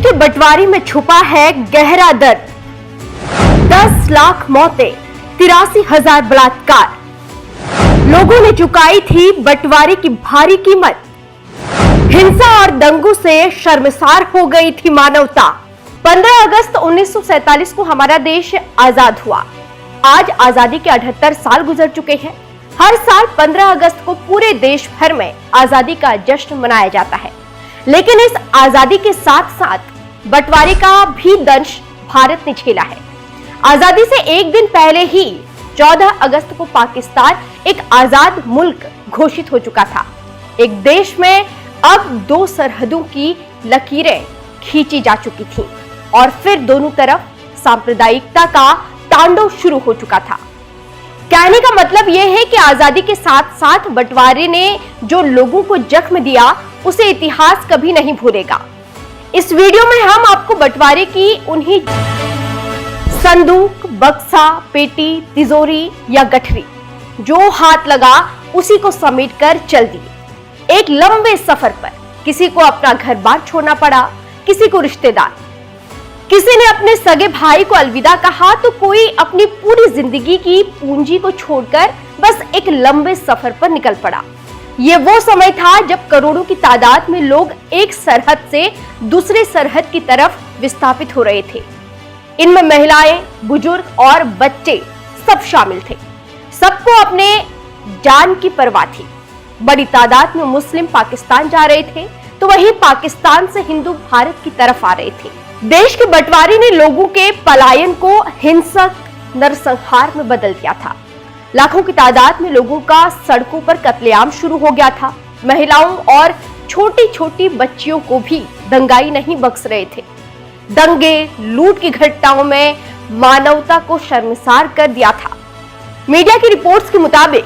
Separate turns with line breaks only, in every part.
के बंटवारे में छुपा है गहरा दर्द। 10 लाख मौतें, 83,000 बलात्कार। लोगों ने चुकाई थी बंटवारे की भारी कीमत। हिंसा और दंगों से शर्मसार हो गई थी मानवता। 15 अगस्त 1947 को हमारा देश आजाद हुआ। आज आजादी के 78 साल गुजर चुके हैं। हर साल 15 अगस्त को पूरे देश भर में आजादी का जश्न मनाया जाता है, लेकिन इस आजादी के साथ साथ बंटवारे का भी दंश भारत ने झेला है। आजादी से एक दिन पहले ही 14 अगस्त को पाकिस्तान एक आजाद मुल्क घोषित हो चुका था। एक देश में अब 2 सरहदों की लकीरें खींची जा चुकी थीं और फिर दोनों तरफ सांप्रदायिकता का तांडव शुरू हो चुका था। कहने का मतलब यह है कि आजादी के साथ साथ बंटवारे ने जो लोगों को जख्म दिया उसे इतिहास कभी नहीं भूलेगा। इस वीडियो में हम आपको बंटवारे की उन्हीं संदूक, बक्सा, पेटी, तिजोरी या गठरी जो हाथ लगा उसी को समेटकर चल दिए। एक लंबे सफर पर किसी को अपना घर बार छोड़ना पड़ा, किसी को रिश्तेदार, किसी ने अपने सगे भाई को अलविदा कहा, तो कोई अपनी पूरी जिंदगी की पूंजी को छोड़कर बस एक लंबे सफर पर निकल पड़ा। ये वो समय था जब करोड़ों की तादाद में लोग एक सरहद से दूसरे सरहद की तरफ विस्थापित हो रहे थे। इनमें महिलाएं, बुजुर्ग और बच्चे सब शामिल थे। सबको अपने जान की परवाह थी। बड़ी तादाद में मुस्लिम पाकिस्तान जा रहे थे, तो वहीं पाकिस्तान से हिंदू भारत की तरफ आ रहे थे। देश के बंटवारे ने लोगों के पलायन को हिंसक नरसंहार में बदल दिया था। लाखों की तादाद में लोगों का सड़कों पर कत्लेआम शुरू हो गया था। महिलाओं और छोटी छोटी बच्चियों को भी दंगाई नहीं बख्श रहे थे। दंगे, लूट की घटनाओं में मानवता को शर्मसार कर दिया था। मीडिया की रिपोर्ट्स के मुताबिक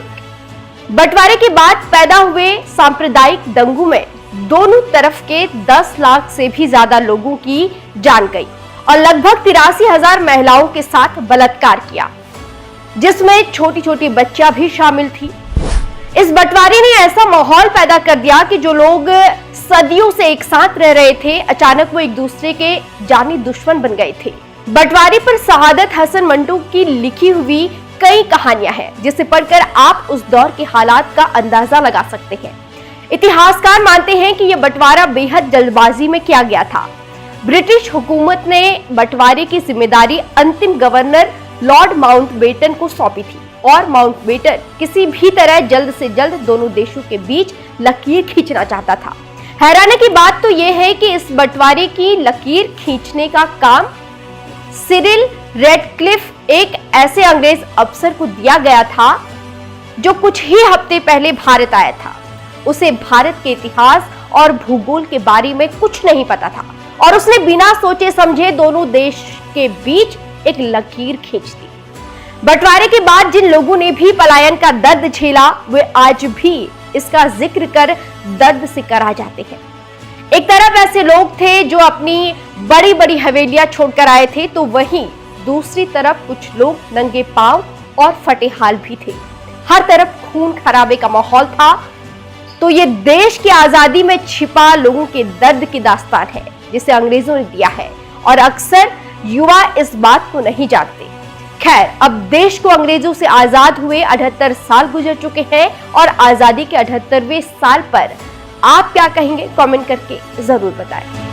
बंटवारे के बाद पैदा हुए सांप्रदायिक दंगों में दोनों तरफ के 10 लाख से भी ज्यादा लोगों की जान गई और लगभग 83,000 महिलाओं के साथ बलात्कार किया, जिसमें छोटी छोटी बच्चियां भी शामिल थी। इस बंटवारे ने ऐसा माहौल पैदा कर दिया कि जो लोग सदियों से एक साथ रह रहे थे, अचानक वो एक दूसरे के जानी दुश्मन बन गए थे। बंटवारे पर शहादत हसन मंटो की लिखी हुई कई कहानियां हैं, जिसे पढ़कर आप उस दौर के हालात का अंदाजा लगा सकते हैं। इतिहासकार मानते हैं कि यह बंटवारा बेहद जल्दबाजी में किया गया था। ब्रिटिश हुकूमत ने बंटवारे की जिम्मेदारी अंतिम गवर्नर लॉर्ड माउंटबेटन को सौंपी थी और माउंटबेटन किसी भी तरह जल्द से जल्द दोनों देशों के बीच लकीर खींचना चाहता था। हैरानी की बात तो यह है कि इस बंटवारे की लकीर खींचने का काम सिरिल रेडक्लिफ, एक ऐसे अंग्रेज अफसर को दिया गया था जो कुछ ही हफ्ते पहले भारत आया था। उसे भारत के इतिहास और भूगोल के बारे में कुछ नहीं पता था और उसने बिना सोचे समझे दोनों देश के बीच एक लकीर खींच दी। बंटवारे के बाद जिन लोगों ने भी पलायन का दर्द झेला, वे आज भी इसका जिक्र कर दर्द से करा जाते हैं। एक तरफ ऐसे लोग थे जो अपनी बड़ी बड़ी हवेलियां छोड़कर आए थे, तो वहीं दूसरी तरफ कुछ लोग नंगे पांव और फटे हाल भी थे। हर तरफ खून खराबे का माहौल था। तो ये देश की आजादी में छिपा लोगों के दर्द की दास्तान है, जिसे अंग्रेजों ने दिया है और अक्सर युवा इस बात को नहीं जानते। खैर, अब देश को अंग्रेजों से आजाद हुए 78 साल गुजर चुके हैं और आजादी के 78वें साल पर आप क्या कहेंगे, कमेंट करके जरूर बताएं।